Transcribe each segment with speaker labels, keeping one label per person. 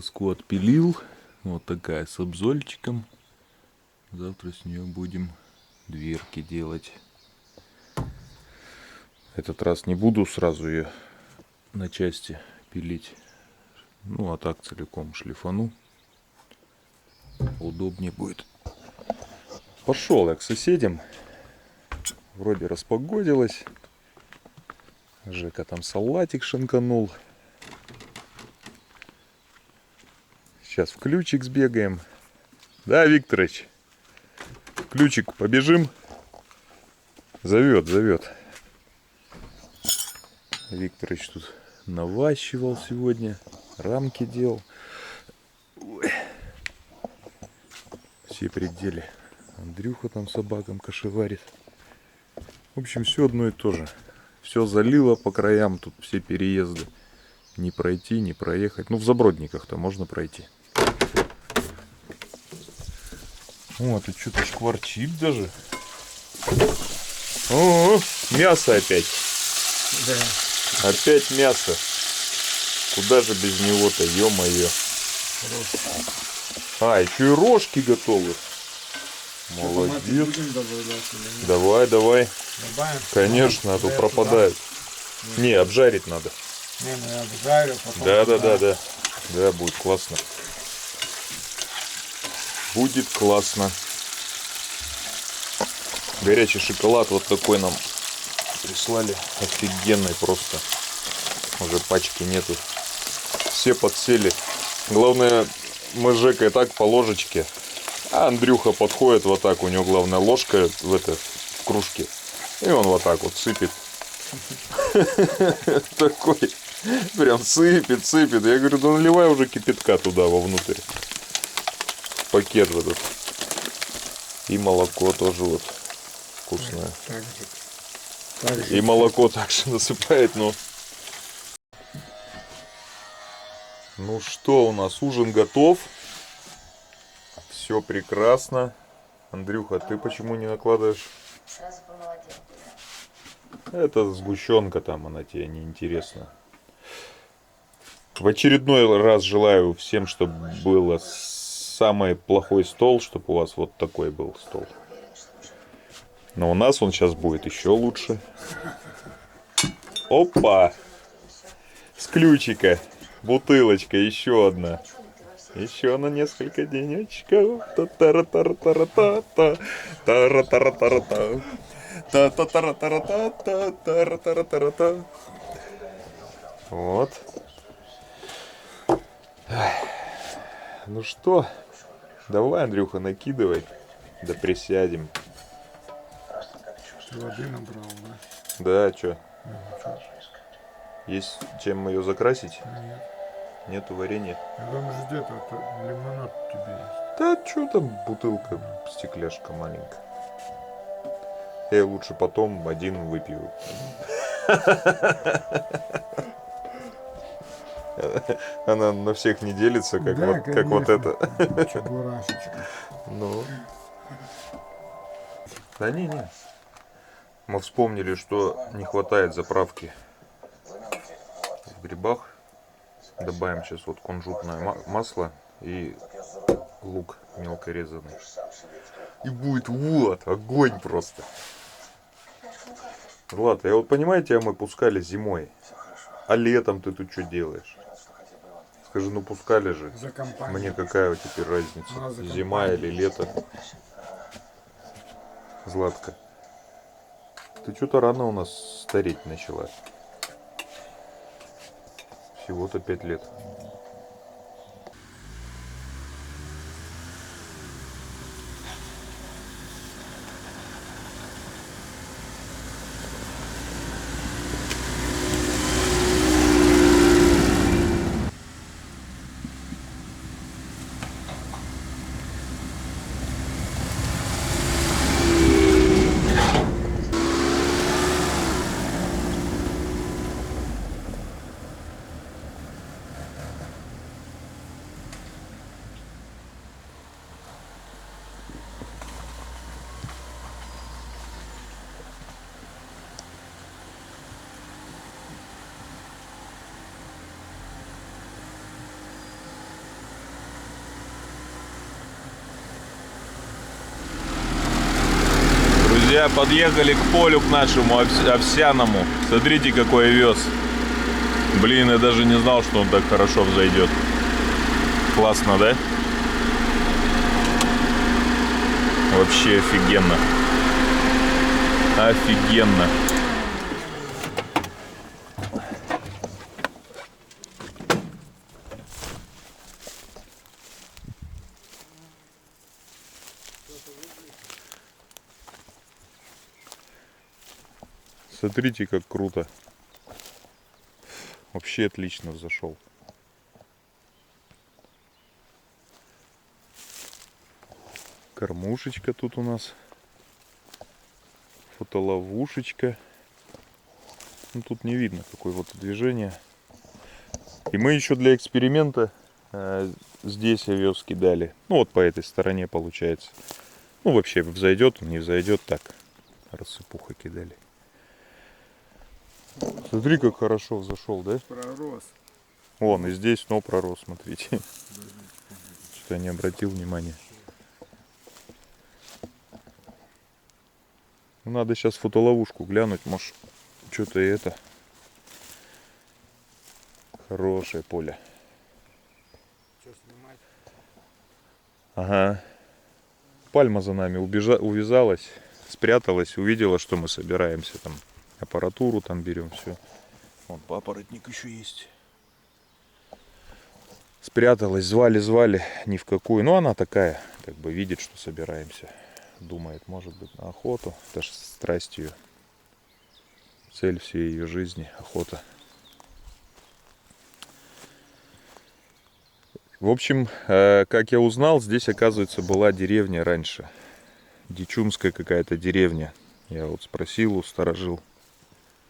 Speaker 1: доску отпилил. Вот такая с обзольчиком. Завтра с нее будем дверки делать. Этот раз не буду сразу ее на части пилить. Ну, а так целиком шлифану. Удобнее будет. Пошел я к соседям. Вроде распогодилось. Жека там салатик шинканул. Сейчас в ключик сбегаем. Да, Викторович? В ключик побежим? Зовет. Викторович тут наващивал сегодня. Рамки делал. Ой. Все пределы. Андрюха там собакам кашеварит. В общем, все одно и то же. Все залило по краям. Тут все переезды. Не пройти, не проехать. Ну, в Забродниках-то можно пройти. Вот, и что-то шкварчит даже. О, мясо опять. Да. Опять мясо. Куда же без него-то, ё-моё. А, еще и рожки готовы. Молодец. Давай.
Speaker 2: Добавим?
Speaker 1: Конечно, а то пропадает. Не, обжарить надо.
Speaker 2: Не, ну я обжарю, потом...
Speaker 1: Да. Да, будет классно. Будет классно. Горячий шоколад вот такой нам прислали. Офигенный просто. Уже пачки нету. Все подсели. Главное, мы с Жекой так по ложечке. А Андрюха подходит вот так. У него главная ложка в кружке. И он вот так вот сыпет. Такой. Прям сыпет. Я говорю, да наливай уже кипятка туда вовнутрь. Пакет в этот. И молоко тоже вот вкусное.
Speaker 2: Так же.
Speaker 1: И молоко также насыпает, но... Ну что, у нас ужин готов. Все прекрасно. Андрюха, ты почему не накладываешь?
Speaker 3: Сразу помолодел.
Speaker 1: Это сгущенка там, она тебе не интересна. В очередной раз желаю всем, чтобы было самый плохой стол, чтобы у вас вот такой был стол. Но у нас он сейчас будет еще лучше. Опа! С ключика. Бутылочка еще одна. Еще на несколько денечков. Та-та-ра-та-ра-та-ра-та. Та-ра-та-ра-та-ра-та. Та-та-та-ра-та-ра-та. Вот. Ну что, давай, Андрюха, накидывай. Да присядем.
Speaker 2: Ты воды набрал, да?
Speaker 1: Да, чё? Есть чем ее закрасить?
Speaker 2: Нет.
Speaker 1: Нету варенья.
Speaker 2: Я думаю, ждет, а лимонад у тебя есть.
Speaker 1: Да чё там бутылка, стекляшка маленькая. Я лучше потом один выпью. Она на всех не делится, как,
Speaker 2: Да,
Speaker 1: вот, как вот это.
Speaker 2: Чебурашечка.
Speaker 1: Ну. Да не. Мы вспомнили, что не хватает заправки в грибах. Добавим сейчас вот кунжутное масло и лук мелко резанный. И будет вот огонь просто. Злата, я вот понимаете, мы пускали зимой. А летом ты тут что делаешь? Скажи, ну пускали же.
Speaker 2: За компанию.
Speaker 1: Мне какая теперь разница? Зима или лето? Златка. Ты что-то рано у нас стареть начала. Всего-то 5 лет. Друзья, подъехали к полю, к нашему овсяному. Смотрите, какой овес. Блин, я даже не знал, что он так хорошо взойдет. Классно, да? Вообще офигенно. Офигенно. Смотрите, как круто. Вообще отлично взошел. Кормушечка тут у нас. Фотоловушечка. Ну, тут не видно, какое вот движение. И мы еще для эксперимента здесь овес кидали. Ну, вот по этой стороне получается. Ну, вообще, взойдет он, не взойдет, так. Рассыпуха кидали. Смотри, как хорошо взошел, да?
Speaker 2: Пророс.
Speaker 1: Вон, и здесь снова пророс, смотрите. Что-то я не обратил внимания. Ну, надо сейчас фотоловушку глянуть, может, что-то и это. Хорошее поле.
Speaker 2: Что снимать?
Speaker 1: Ага. Пальма за нами увязалась, спряталась, увидела, что мы собираемся там. Аппаратуру там берем, все. Вон папоротник еще есть. Спряталась, звали, ни в какую. Но она такая, как бы видит, что собираемся. Думает, может быть, на охоту. Это же страсть ее. Цель всей ее жизни, охота. В общем, как я узнал, здесь, оказывается, была деревня раньше. Дичумская какая-то деревня. Я вот спросил у сторожил.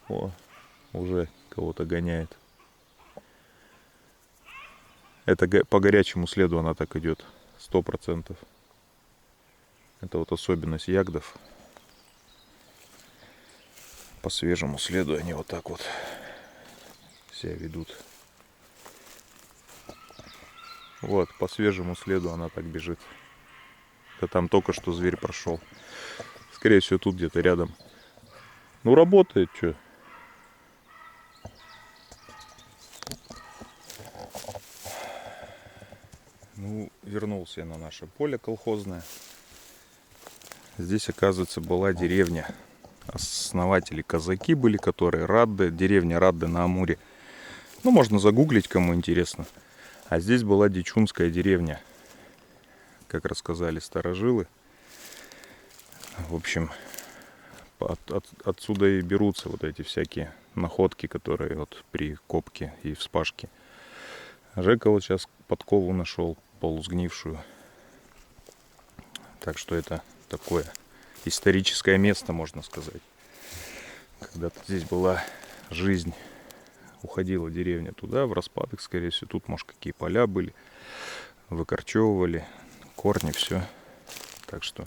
Speaker 1: О, уже кого-то гоняет. Это по горячему следу она так идет. 100%. Это вот особенность ягдов. По свежему следу они вот так вот себя ведут. Вот, по свежему следу она так бежит. Это там только что зверь прошел. Скорее всего, тут где-то рядом. Ну, работает, что. Ну, вернулся я на наше поле колхозное. Здесь, оказывается, была деревня. Основатели казаки были, которые Радды, деревня Радды на Амуре. Ну, можно загуглить, кому интересно. А здесь была Дичумская деревня, как рассказали старожилы. В общем, отсюда и берутся вот эти всякие находки, которые вот при копке и вспашке. Жека вот сейчас подкову нашел, полусгнившую. Так что это такое историческое место, можно сказать. Когда-то здесь была жизнь. Уходила деревня туда, в распадок, скорее всего. Тут, может, какие поля были. Выкорчевывали корни, все. Так что,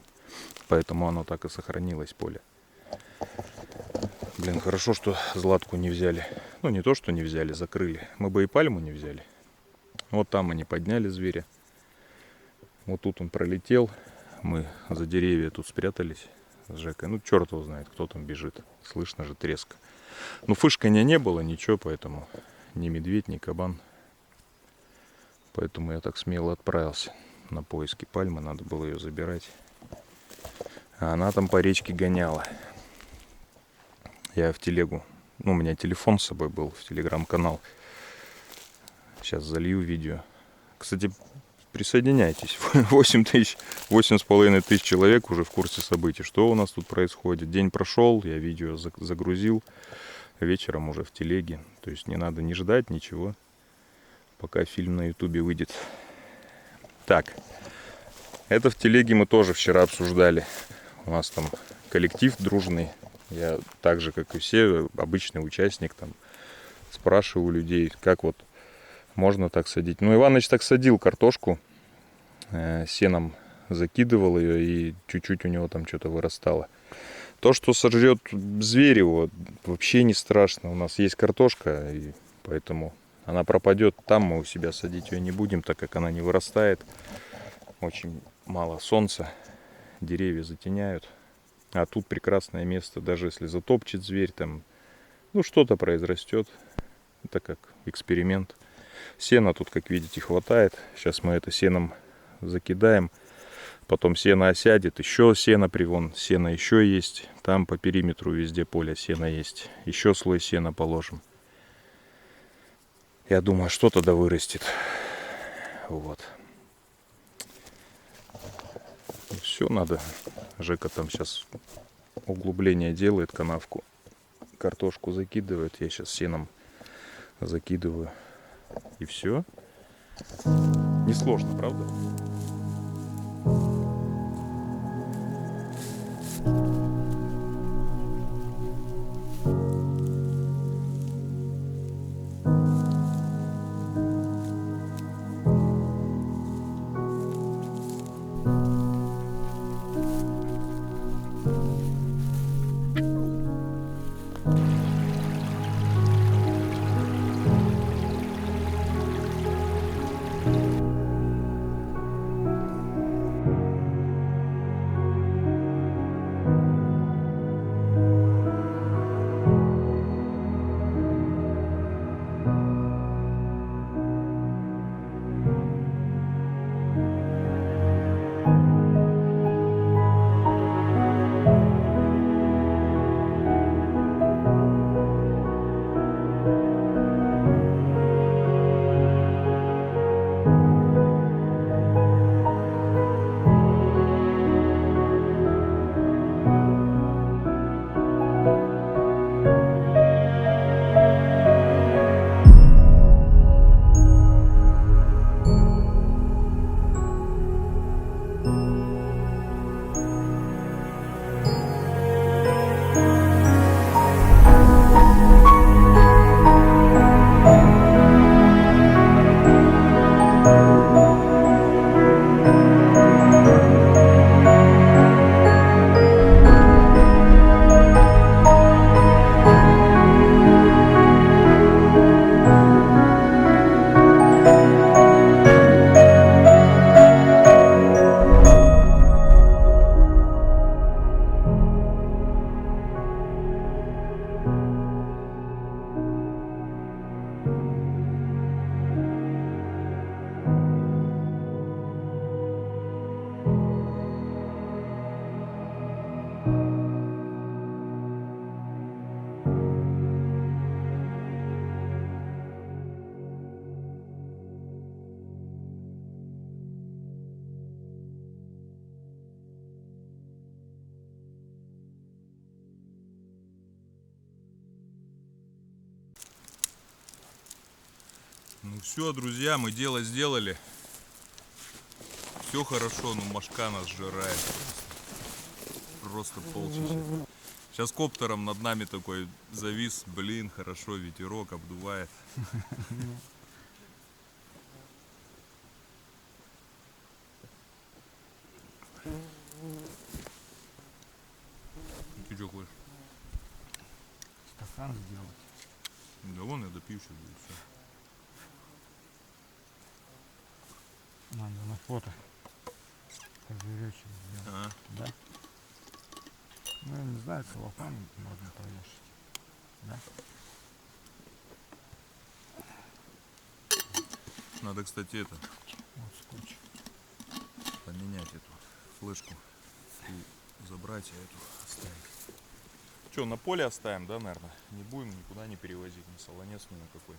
Speaker 1: поэтому оно так и сохранилось, поле. Блин, хорошо, что Златку не взяли. Ну, не то, что не взяли, закрыли. Мы бы и пальму не взяли. Вот там они подняли зверя. Вот тут он пролетел. Мы за деревья тут спрятались с Жекой. Ну, черт его знает, кто там бежит. Слышно же треск. Ну, фышканья не было, ничего, поэтому ни медведь, ни кабан. Поэтому я так смело отправился на поиски пальмы. Надо было ее забирать. А она там по речке гоняла. Я в телегу. Ну, у меня телефон с собой был, в телеграм-канал. Сейчас залью видео. Кстати, присоединяйтесь. 8,5 тысяч человек уже в курсе событий. Что у нас тут происходит? День прошел, я видео загрузил. Вечером уже в телеге. То есть не надо не ждать ничего, пока фильм на ютубе выйдет. Так, это в телеге мы тоже вчера обсуждали. У нас там коллектив дружный. Я так же, как и все, обычный участник, там спрашиваю у людей, как вот можно так садить. Ну, Иваныч так садил картошку, сеном закидывал ее, и чуть-чуть у него там что-то вырастало. То, что сожрет зверь его, вообще не страшно. У нас есть картошка, и поэтому она пропадет. Там мы у себя садить ее не будем, так как она не вырастает. Очень мало солнца, деревья затеняют. А тут прекрасное место, даже если затопчет зверь, там, ну, что-то произрастет. Это как эксперимент. Сена тут, как видите, хватает. Сейчас мы это сеном закидаем. Потом сено осядет, еще сено привон, сено еще есть. Там по периметру везде поля сена есть. Еще слой сена положим. Я думаю, что-то да вырастет. Вот. Все надо. Жека там сейчас углубление делает, канавку. Картошку закидывает. Я сейчас сеном закидываю. И все. Несложно, правда? Ну все, друзья, мы дело сделали. Все хорошо, но мошка нас сжирает. Просто полчища. Сейчас коптером над нами такой завис. Блин, хорошо, ветерок обдувает. Ты что хочешь?
Speaker 2: Стакан сделать.
Speaker 1: Да вон, я допью сейчас будет все.
Speaker 2: Надо на фото. Козыречек сделать.
Speaker 1: Ага.
Speaker 2: Да? Ну, я не знаю, целлофан можно повешать. Да?
Speaker 1: Надо, кстати, это
Speaker 2: Вот скотч.
Speaker 1: поменять эту флешку. И забрать, а эту оставить. Что, на поле оставим, да, наверное? Не будем никуда не перевозить, ни солонец, ни на какой.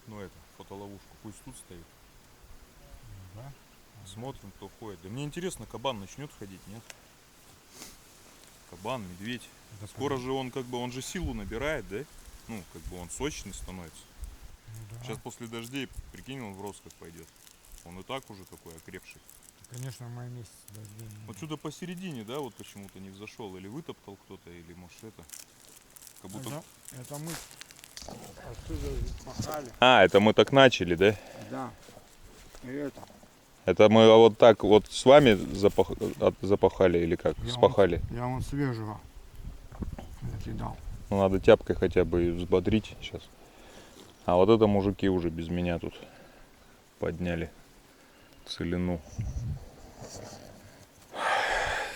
Speaker 1: Ну это, фотоловушку пусть тут стоит.
Speaker 2: Да?
Speaker 1: Смотрим, кто ходит. Да мне интересно, кабан начнет ходить, нет? Кабан, медведь.
Speaker 2: Да,
Speaker 1: Скоро же он как бы, он же силу набирает, да? Ну, как бы он сочный становится.
Speaker 2: Ну, да.
Speaker 1: Сейчас после дождей, прикинь, он в рост как пойдет. Он и так уже такой окрепший.
Speaker 2: Конечно, в мае месяце дождей не
Speaker 1: Вот
Speaker 2: будет.
Speaker 1: сюда посередине, да, вот почему-то не взошел. Или вытоптал кто-то, или может это. Как будто...
Speaker 2: Это мы отсюда махали.
Speaker 1: А, это мы так начали, да?
Speaker 2: Да. И это.
Speaker 1: Это мы вот так вот с вами запахали или как? Спахали?
Speaker 2: Я вон свежего накидал.
Speaker 1: Ну, надо тяпкой хотя бы и взбодрить сейчас. А вот это мужики уже без меня тут подняли целину.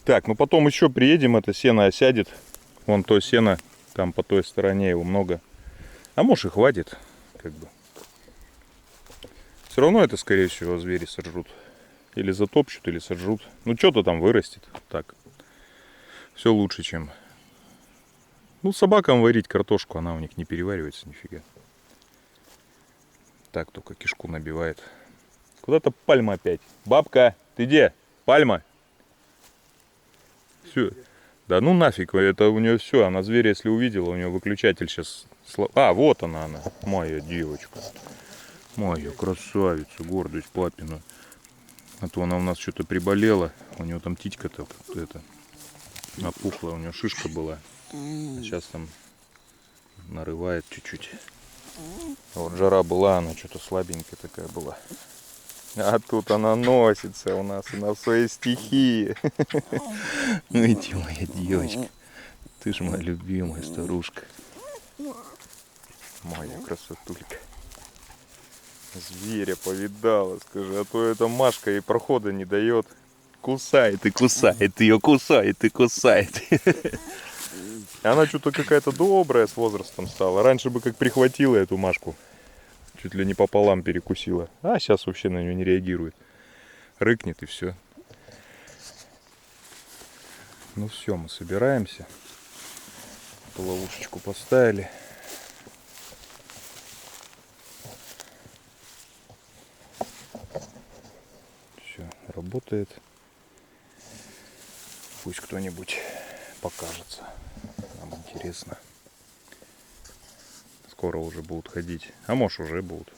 Speaker 1: Так, ну потом еще приедем, это сено осядет. Вон то сено, там по той стороне его много. А может и хватит, как бы. Все равно это, скорее всего, звери сожрут. Или затопчут, или сожрут. Ну что-то там вырастет. Так. Все лучше, чем... Ну, собакам варить картошку, она у них не переваривается нифига. Так, только кишку набивает. Куда-то пальма опять. Бабка, ты где? Пальма? Все. Да ну нафиг, это у нее все. Она зверя, если увидела, у нее выключатель сейчас... А, вот она. Моя девочка. Моя красавица, гордость папина. А то она у нас что-то приболела. У нее там титька-то это опухла, у нее шишка была. А сейчас там нарывает чуть-чуть. Вот жара была, она что-то слабенькая такая была. А тут она носится у нас, она в своей стихии. Ну иди, моя девочка. Ты же моя любимая старушка. Моя красотулька. Зверя повидала, скажи, а то эта Машка ей прохода не дает. Кусает и кусает ее, кусает и кусает. Она что-то какая-то добрая с возрастом стала. Раньше бы как прихватила эту Машку. Чуть ли не пополам перекусила. А сейчас вообще на нее не реагирует. Рыкнет и все. Ну все, мы собираемся. Ловушечку поставили. Все, работает. Пусть кто-нибудь покажется. Нам интересно. Скоро уже будут ходить. А может уже будут.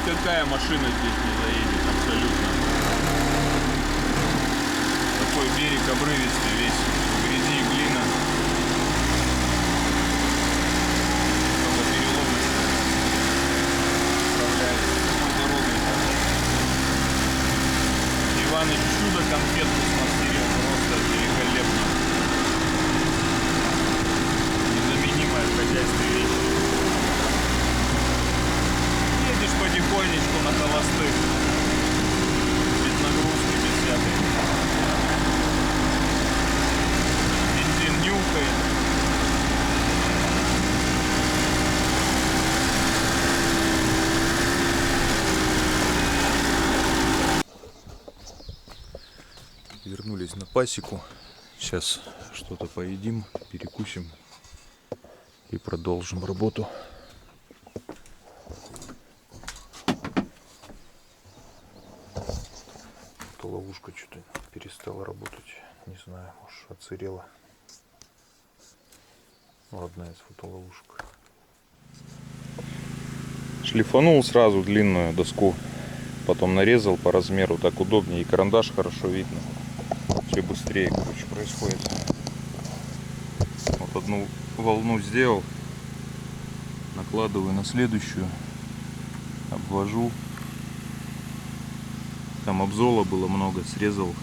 Speaker 1: Никакая машина здесь не заедет абсолютно. Такой берег обрывистый, весь в грязи и глина. Много переломочка. Управляется такой дорогой. Иваныч чудо конфетку смастерил, просто великолепно. Незаменимая в хозяйстве вещь. Едешь потихонечку на холостых, без нагрузки, без всякой. Бензин нюхает. Вернулись на пасеку. Сейчас что-то поедим, перекусим и продолжим работу. Ловушка что-то перестала работать, не знаю, может отсырела. Одна из фотоловушек. Шлифанул сразу длинную доску, потом нарезал по размеру, так удобнее, и карандаш хорошо видно. Все быстрее, короче, происходит. Вот одну волну сделал, накладываю на следующую, обвожу. Там обзола было много, срезал.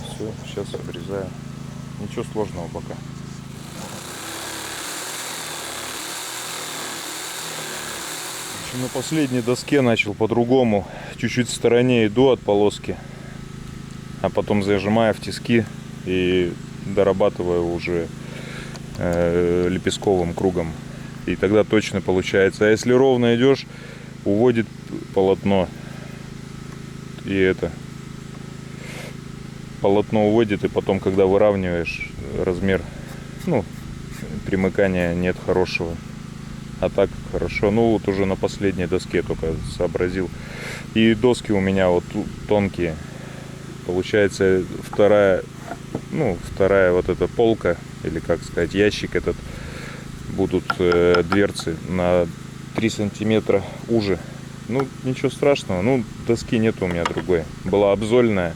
Speaker 1: Все, сейчас обрезаю. Ничего сложного пока. На последней доске начал по-другому. Чуть-чуть в стороне иду от полоски, а потом зажимаю в тиски и дорабатываю уже лепестковым кругом. И тогда точно получается. А если ровно идешь, уводит полотно. И это полотно уводит, и потом, когда выравниваешь размер, ну, примыкания нет хорошего. А так хорошо. Ну вот уже на последней доске только сообразил. И доски у меня вот тонкие. Получается вторая вот эта полка, или как сказать, ящик этот, будут дверцы на 3 сантиметра уже. Ну, ничего страшного. Ну, доски нет у меня другой. Была обзольная.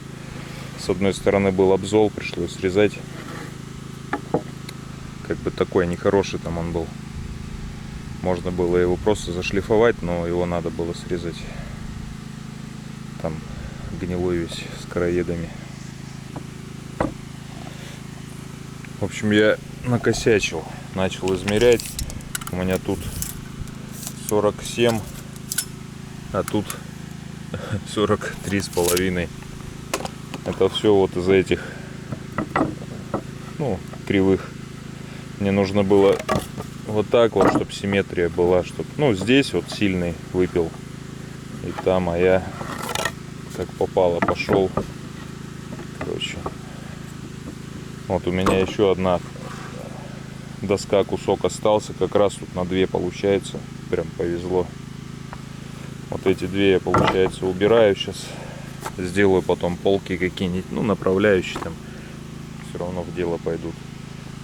Speaker 1: С одной стороны был обзол, пришлось срезать. Как бы такой нехороший там он был. Можно было его просто зашлифовать, но его надо было срезать. Там гнилой весь с короедами. В общем, я накосячил. Начал измерять. У меня тут 47, а тут 43,5. Это все вот из этих, кривых. Мне нужно было вот так вот, чтобы симметрия была, чтобы, здесь вот сильный выпил, и там, а я как попало пошел. Короче, вот у меня еще одна доска, кусок остался, как раз тут на 2 получается. Прям повезло. Вот эти 2 я, получается, убираю сейчас. Сделаю потом полки какие-нибудь, направляющие там. Все равно в дело пойдут.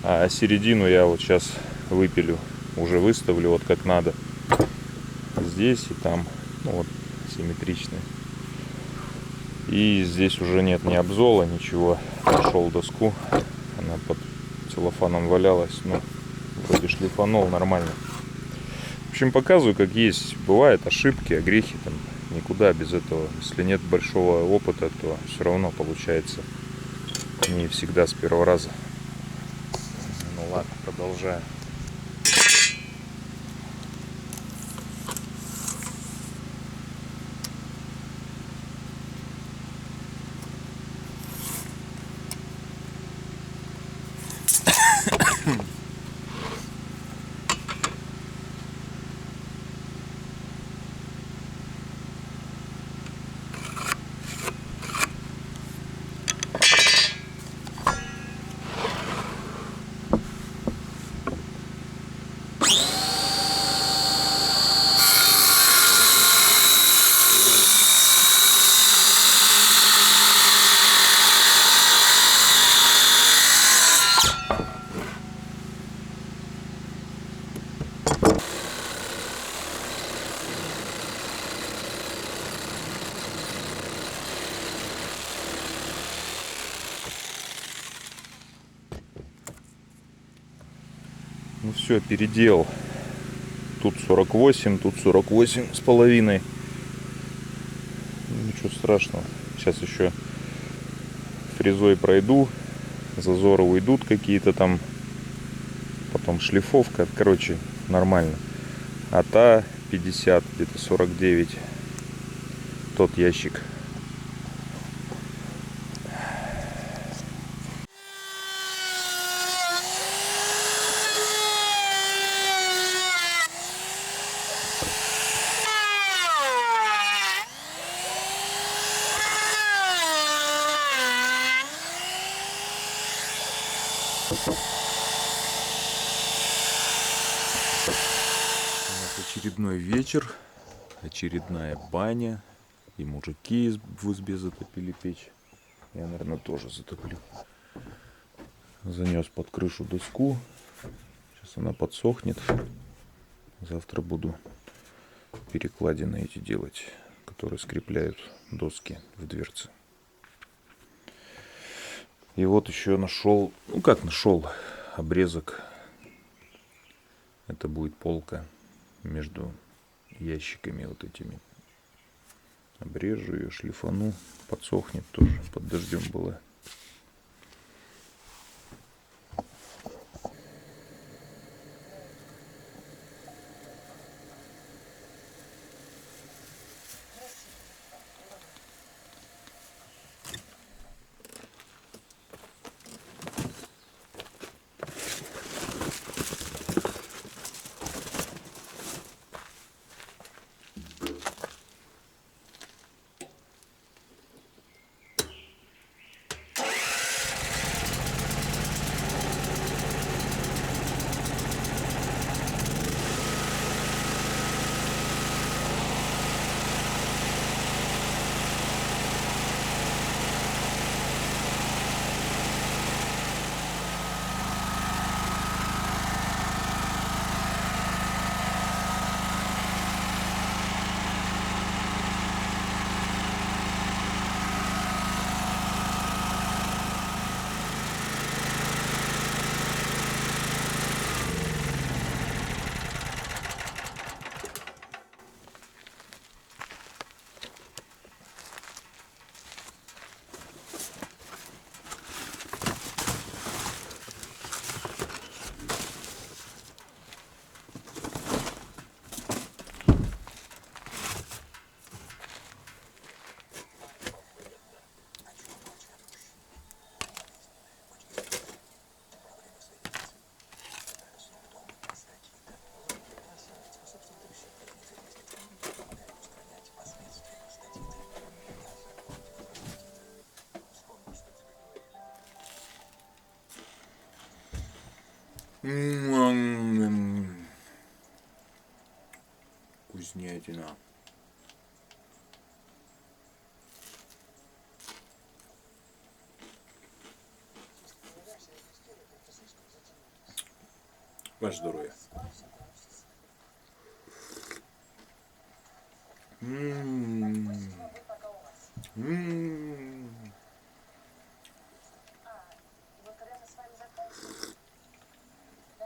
Speaker 1: А середину я вот сейчас выпилю. Уже выставлю вот как надо. Здесь и там. Вот симметричные. И здесь уже нет ни обзола, ничего. Нашел доску. Она под целлофаном валялась. Вроде шлифанул нормально. В общем, показываю, как есть. Бывают ошибки, огрехи там. Никуда без этого. Если нет большого опыта, то все равно получается не всегда с первого раза. Ну ладно, продолжаем. Ну все, переделал. Тут 48, тут 48,5. Ничего страшного. Сейчас еще фрезой пройду. Зазоры уйдут какие-то там. Потом шлифовка. Короче, нормально. А та 50, где-то 49. Тот ящик. Очередной вечер, очередная баня, и мужики в избе затопили печь. Я, наверное, тоже затоплю. Занес под крышу доску. Сейчас она подсохнет. Завтра буду перекладины эти делать, которые скрепляют доски в дверцы. И вот еще нашел, нашел обрезок. Это будет полка между ящиками вот этими. Обрежу ее, шлифану, подсохнет тоже, под дождем была. Вкуснятина. Ваше здоровье.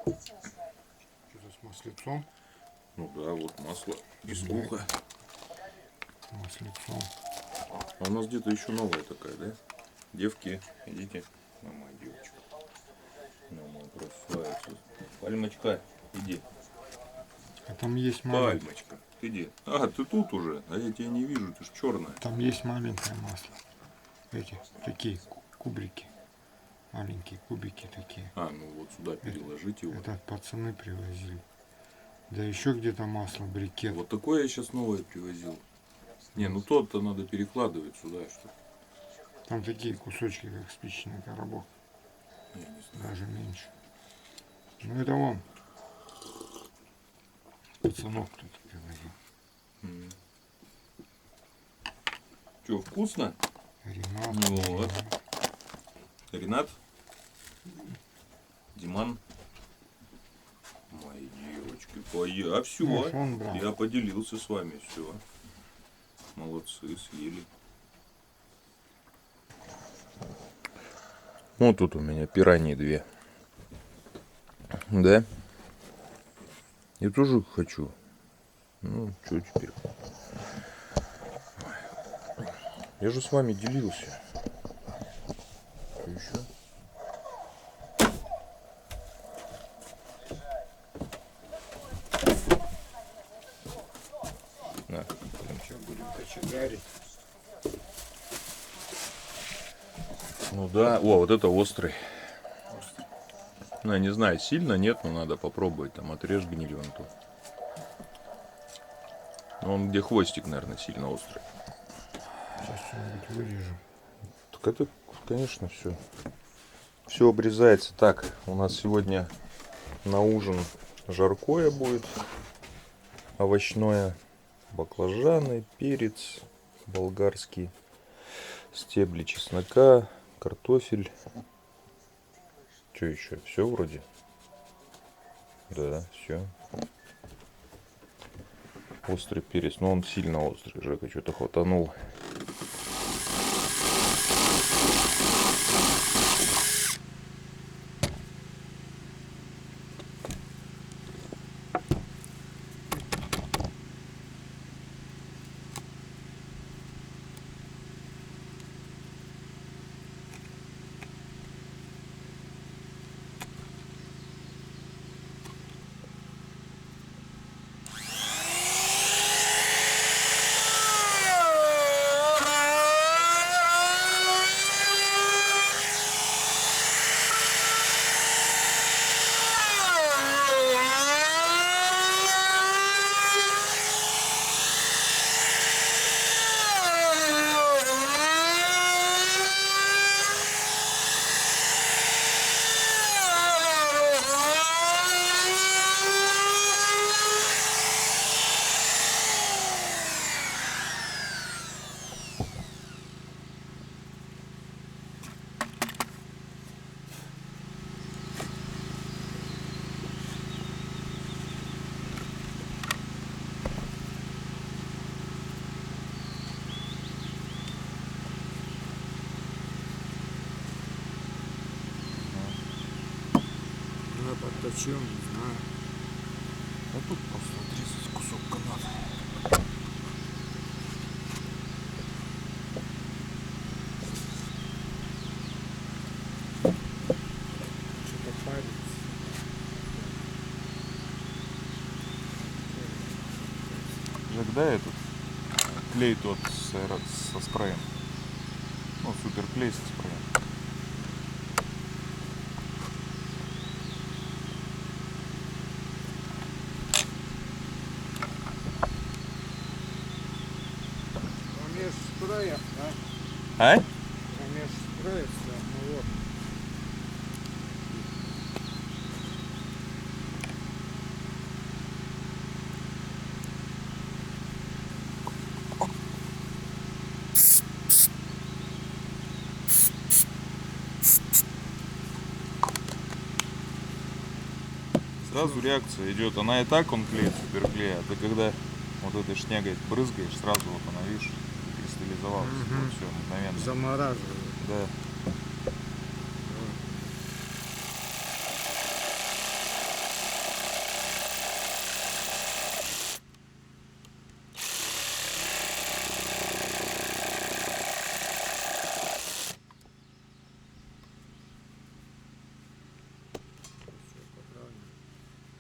Speaker 2: Что-то с маслицом.
Speaker 1: Ну да, вот масло из лука.
Speaker 2: Маслицом.
Speaker 1: А у нас где-то еще новая такая, да? Девки, идите. На мою девочку. На мою красавицу. Пальмочка, иди.
Speaker 2: А там есть маленькое.
Speaker 1: Пальмочка, иди. А, ты тут уже, а я тебя не вижу, ты ж черная.
Speaker 2: Там есть маленькое масло. Эти такие кубрики. Маленькие кубики такие.
Speaker 1: А, ну вот сюда переложить его.
Speaker 2: Это пацаны привозили. Да еще где-то масло, брикет.
Speaker 1: Вот такое я сейчас новое привозил. Не, ну тот-то надо перекладывать сюда, что.
Speaker 2: Там такие кусочки, как спичечный коробок.
Speaker 1: Я не знаю.
Speaker 2: Даже меньше. Ну это вон. Пацанов кто-то привозил.
Speaker 1: Че, вкусно?
Speaker 2: Ренат.
Speaker 1: Вот. Ренат? Диман? Мои девочки, а все,
Speaker 2: Ну, он брал.
Speaker 1: я поделился с вами, все. Молодцы, съели. Вот тут у меня пираньи 2. Да? Я тоже хочу. Ну, что теперь? Я же с вами делился. Что еще? На.
Speaker 2: Сейчас будем кочегарить.
Speaker 1: Ну да. О, вот это острый. Ну, я не знаю, сильно нет, но надо попробовать. Там отрежь гниль вон ту. Ну, он где хвостик, наверное, сильно острый.
Speaker 2: Сейчас что-нибудь вырежу.
Speaker 1: Так это, конечно, все обрезается. Так, у нас сегодня на ужин жаркое будет. Овощное. Баклажаны, перец болгарский, стебли чеснока, картофель. Что еще? Все вроде? Да, все. Острый перец. Но он сильно острый. Жека что-то хватанул.
Speaker 2: Ну, подточил, не знаю.
Speaker 1: А тут просто отрезать кусок каната.
Speaker 2: Что-то парится.
Speaker 1: Жек, дай этот клей тот со спреем. Ну, суперклей со спреем.
Speaker 2: Помеш спрея, да?
Speaker 1: А?
Speaker 2: Помеш спрея, все, ну вот.
Speaker 1: сразу реакция идет. Она и так, он клеит суперклей, а ты когда вот этой шнягой брызгаешь, сразу вот она, видишь, кристаллизовалась. Вот все, мгновенно.
Speaker 2: Замораживает.
Speaker 1: Да.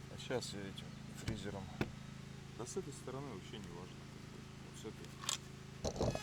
Speaker 1: А сейчас я этим фрезером. Да с этой стороны вообще не важно. Вот с этой.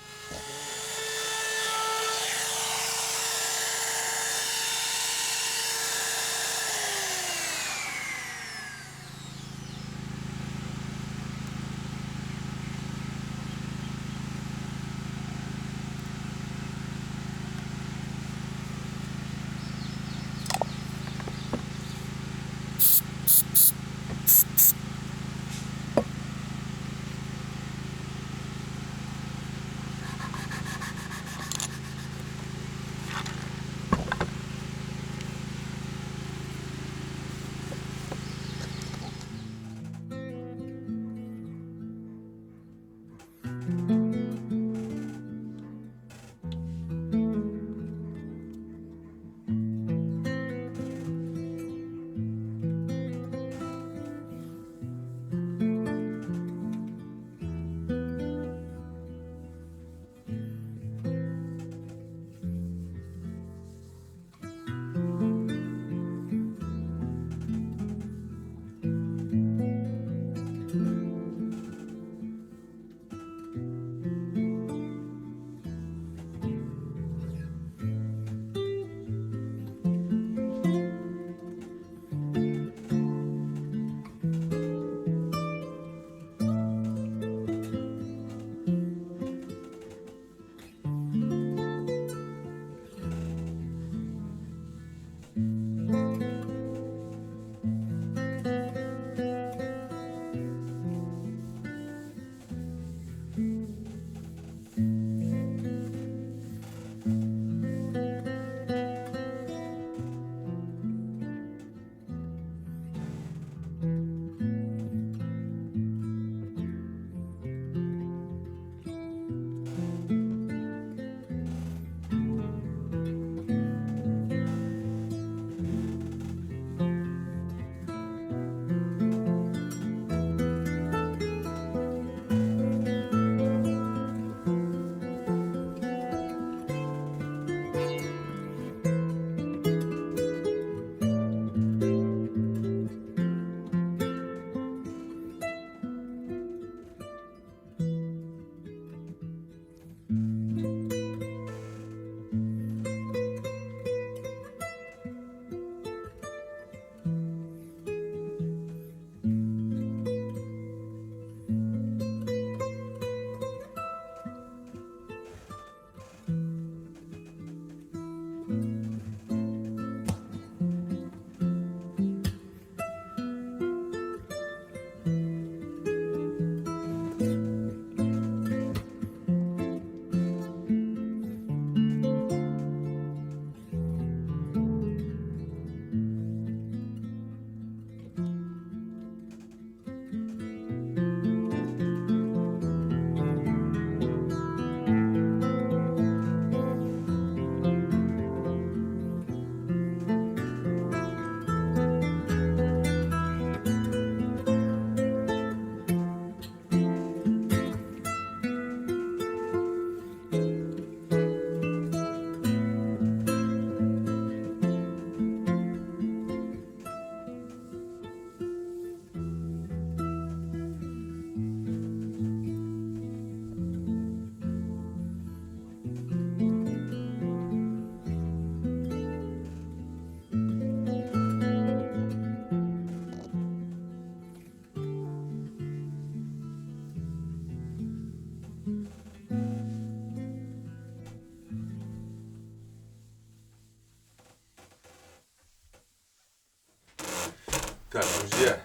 Speaker 1: Так, друзья,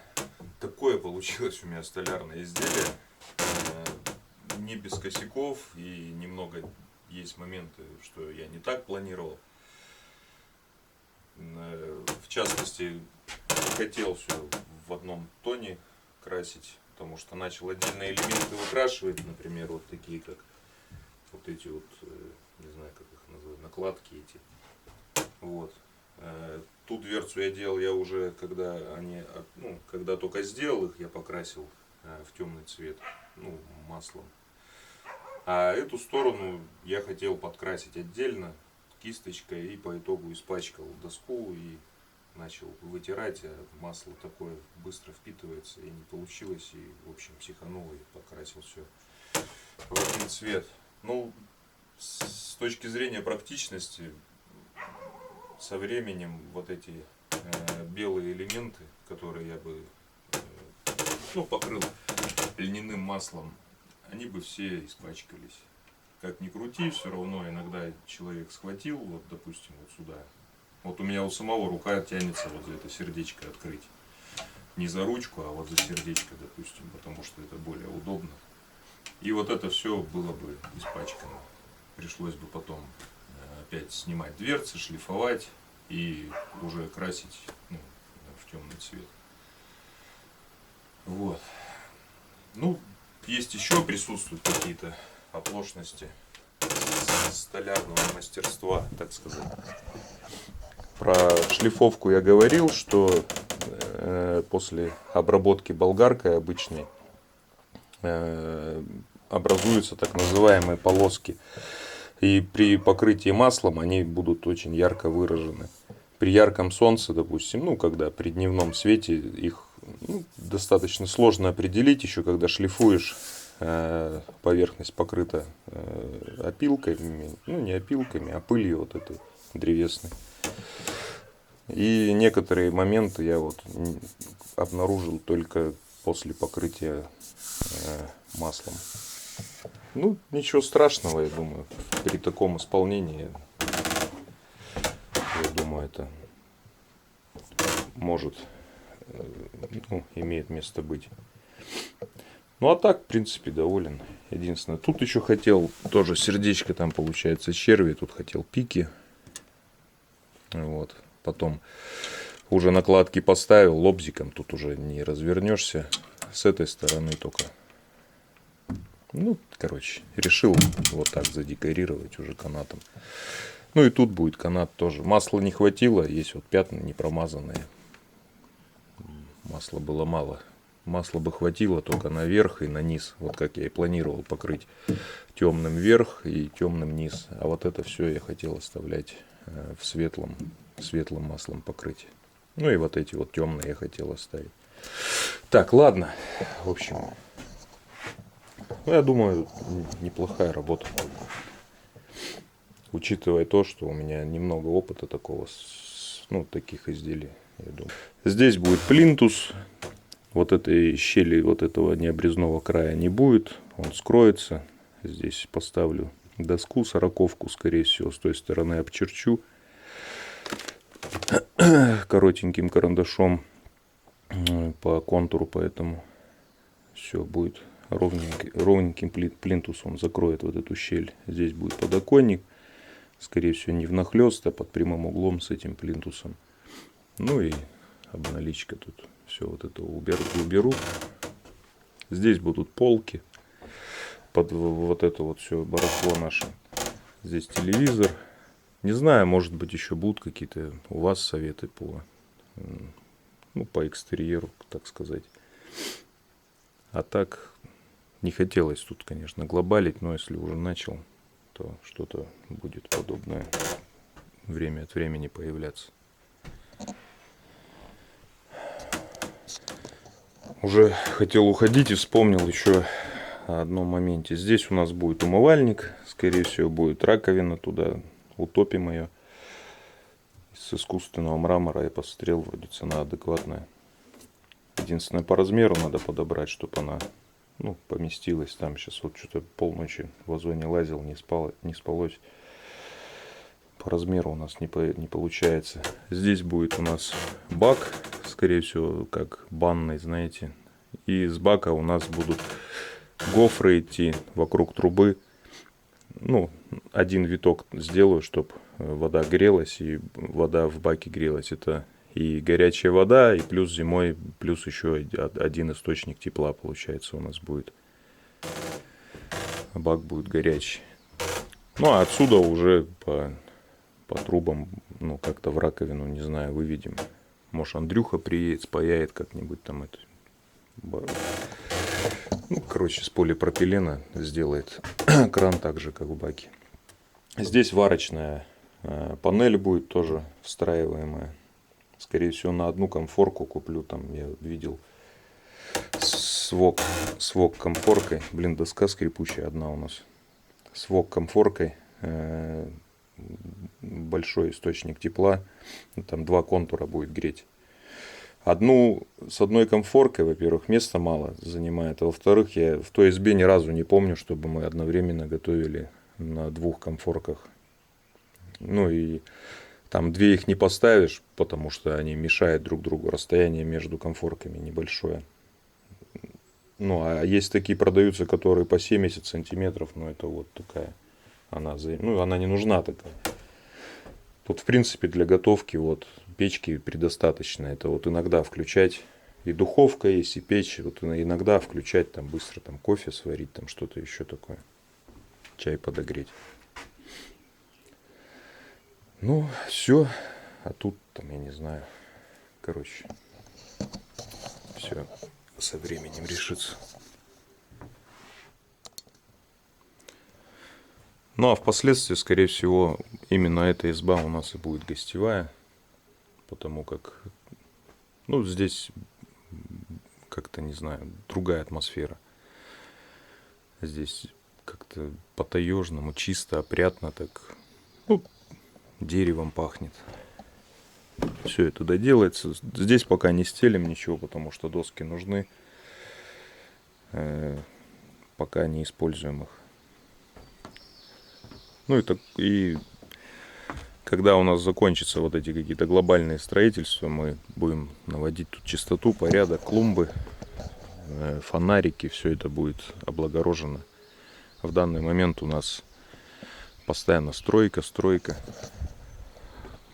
Speaker 1: такое получилось у меня столярное изделие. Не без косяков, и немного есть моменты, что я не так планировал. В частности, хотел все в одном тоне красить, потому что начал отдельные элементы выкрашивать, например, вот такие как вот эти вот, не знаю как их называют, накладки эти. Вот. Ту дверцу я делал, я уже, когда они, ну, когда только сделал их, я покрасил в темный цвет, ну, маслом. А эту сторону я хотел подкрасить отдельно кисточкой и по итогу испачкал доску и начал вытирать, а масло такое быстро впитывается и не получилось, и в общем психанул и покрасил все в один цвет. Ну, с точки зрения практичности, со временем вот эти белые элементы, которые я бы ну, покрыл льняным маслом, они бы все испачкались. Как ни крути, все равно иногда человек схватил, вот допустим, вот сюда. Вот у меня у самого рука тянется вот за это сердечко открыть. Не за ручку, а вот за сердечко, допустим, потому что это более удобно. И вот это все было бы испачкано. Пришлось бы потом опять снимать дверцы, шлифовать и уже красить, ну, в темный цвет. Вот. Ну, есть еще присутствуют какие-то оплошности столярного мастерства, так сказать. Про шлифовку я говорил, что после обработки болгаркой обычной образуются так называемые полоски. И при покрытии маслом они будут очень ярко выражены. При ярком солнце, допустим, ну, когда при дневном свете их достаточно сложно определить, еще когда шлифуешь, поверхность покрыта опилками, ну не опилками, а пылью вот этой древесной. И некоторые моменты я вот обнаружил только после покрытия маслом. Ну, ничего страшного, я думаю, при таком исполнении, я думаю, это может, ну, имеет место быть. Ну, а так, в принципе, доволен. Единственное, тут еще хотел, тоже сердечко, там получается черви, тут хотел пики. Вот, потом уже накладки поставил лобзиком, тут уже не развернешься, с этой стороны только. Ну, короче, решил вот так задекорировать уже канатом. Ну и тут будет канат тоже. Масла не хватило, есть вот пятна не промазанные. Масла было мало. Масла бы хватило только наверх и на низ. Вот как я и планировал покрыть темным верх и темным низ. А вот это все я хотел оставлять в светлом маслом покрыть. Ну и вот эти вот темные я хотел оставить. Так, ладно. В общем, ну, я думаю, неплохая работа. Учитывая то, что у меня немного опыта такого, ну, таких изделий, я думаю. Здесь будет плинтус. Вот этой щели, вот этого необрезного края не будет. Он скроется. Здесь поставлю доску, 40-ку, скорее всего, с той стороны обчерчу коротеньким карандашом по контуру, поэтому все будет ровненьким плинтусом закроет вот эту щель. Здесь будет подоконник, скорее всего не внахлёст, а под прямым углом с этим плинтусом. Ну и обналичка тут. Все вот это уберу. Здесь будут полки под вот это вот все барахло наше. Здесь телевизор. Не знаю, может быть еще будут какие-то у вас советы по, ну, по экстерьеру, так сказать. А так не хотелось тут, конечно, глобалить, но если уже начал, то что-то будет подобное время от времени появляться. Уже хотел уходить и вспомнил еще о одном моменте. Здесь у нас будет умывальник, скорее всего будет раковина, туда утопим ее. С искусственного мрамора я посмотрел, вроде цена адекватная. Единственное, по размеру надо подобрать, чтобы она, ну, поместилась. Там сейчас вот что-то полночи в озоне лазил, не спалось. По размеру у нас не получается. Здесь будет у нас бак, скорее всего, как банный, знаете. И с бака у нас будут гофры идти вокруг трубы. Ну, один виток сделаю, чтобы вода грелась и вода в баке грелась. Это и горячая вода, и плюс зимой, плюс еще один источник тепла, получается, у нас будет. Бак будет горячий. Ну, а отсюда уже по трубам, ну, как-то в раковину, не знаю, выведем. Может, Андрюха приедет, спаяет как-нибудь там это. Ну, короче, с полипропилена сделает кран так же, как в баке. Здесь варочная панель будет тоже встраиваемая. Скорее всего, на одну комфорку куплю. Там я видел с вок-комфоркой. Блин, доска скрипучая одна у нас. С вок-комфоркой. Большой источник тепла. Там 2 контура будет греть. С одной комфоркой, во-первых, места мало занимает. А во-вторых, я в той избе ни разу не помню, чтобы мы одновременно готовили на 2 комфорках. Ну и там 2 их не поставишь, потому что они мешают друг другу. Расстояние между комфорками небольшое. Ну, а есть такие продаются, которые по 70 сантиметров. Но это вот такая. Она не нужна такая. Тут, в принципе, для готовки вот печки предостаточно. Это вот иногда включать. И духовка есть, и печь. Вот иногда включать, там быстро там кофе сварить, там что-то еще такое. Чай подогреть. Ну, все. А тут, там, я не знаю. Короче, все со временем решится. Ну, а впоследствии, скорее всего, именно эта изба у нас и будет гостевая. Потому как, ну, здесь как-то, не знаю, другая атмосфера. Здесь как-то по-таежному, чисто, опрятно так. Ну, деревом пахнет. Все это доделается. Здесь пока не стелим ничего, потому что доски нужны. Пока не используем их. Ну и когда у нас закончатся вот эти какие-то глобальные строительства, мы будем наводить тут чистоту, порядок, клумбы, фонарики, все это будет облагорожено. В данный момент у нас постоянно стройка.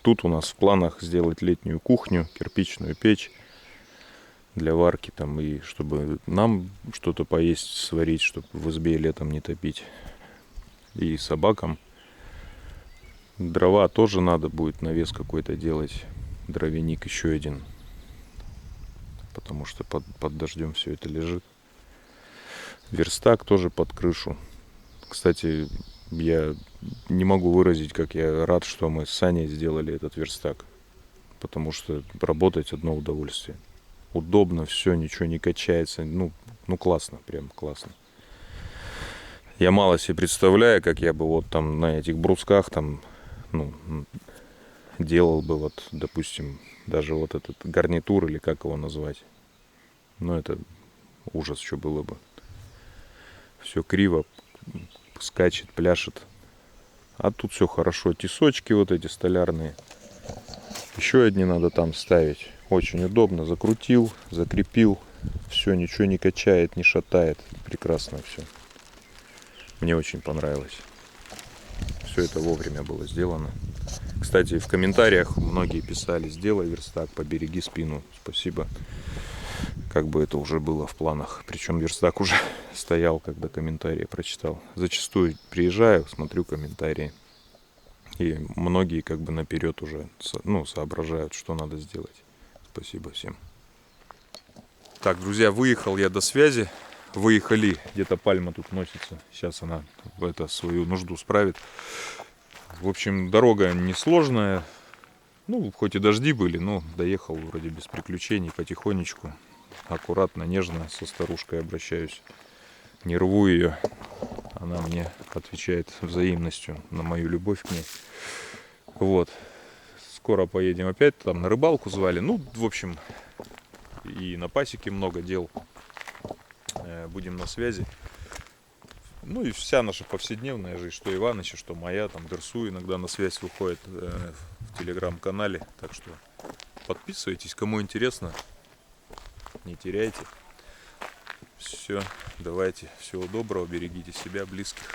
Speaker 1: Тут у нас в планах сделать летнюю кухню, кирпичную печь для варки там, и чтобы нам что-то поесть, сварить, чтобы в избе летом не топить. И собакам. Дрова тоже надо будет, навес какой-то делать. Дровяник еще один. Потому что под дождем все это лежит. Верстак тоже под крышу. Кстати, я не могу выразить, как я рад, что мы с Саней сделали этот верстак. Потому что работать одно удовольствие. Удобно, все, ничего не качается. Ну классно, прям классно. Я мало себе представляю, как я бы вот там на этих брусках там, делал бы вот, допустим, даже вот этот гарнитур или как его назвать. Ну, это ужас, что было бы. Все криво, скачет, пляшет. А тут все хорошо. Тесочки вот эти столярные. Еще одни надо там ставить. Очень удобно. Закрутил, закрепил. Все, ничего не качает, не шатает. Прекрасно все. Мне очень понравилось. Все это вовремя было сделано. Кстати, в комментариях многие писали: сделай верстак, побереги спину. Спасибо. Как бы это уже было в планах. Причем верстак уже стоял, когда комментарии прочитал. Зачастую приезжаю, смотрю комментарии. И многие как бы наперед уже соображают, что надо сделать. Спасибо всем. Так, друзья, выехал я до связи. Выехали, где-то пальма тут носится. Сейчас она свою нужду справит. В общем, дорога несложная. Хоть и дожди были, но доехал вроде без приключений, потихонечку. Аккуратно, нежно со старушкой обращаюсь. Не рву ее. Она мне отвечает взаимностью на мою любовь к ней. Вот. Скоро поедем опять. Там на рыбалку звали. В общем, и на пасеке много дел. Будем на связи. И вся наша повседневная жизнь, что Иваныча, что моя, там Дерсу иногда на связь выходит в телеграм-канале. Так что подписывайтесь, кому интересно, не теряйте. Все, давайте, всего доброго, берегите себя, близких.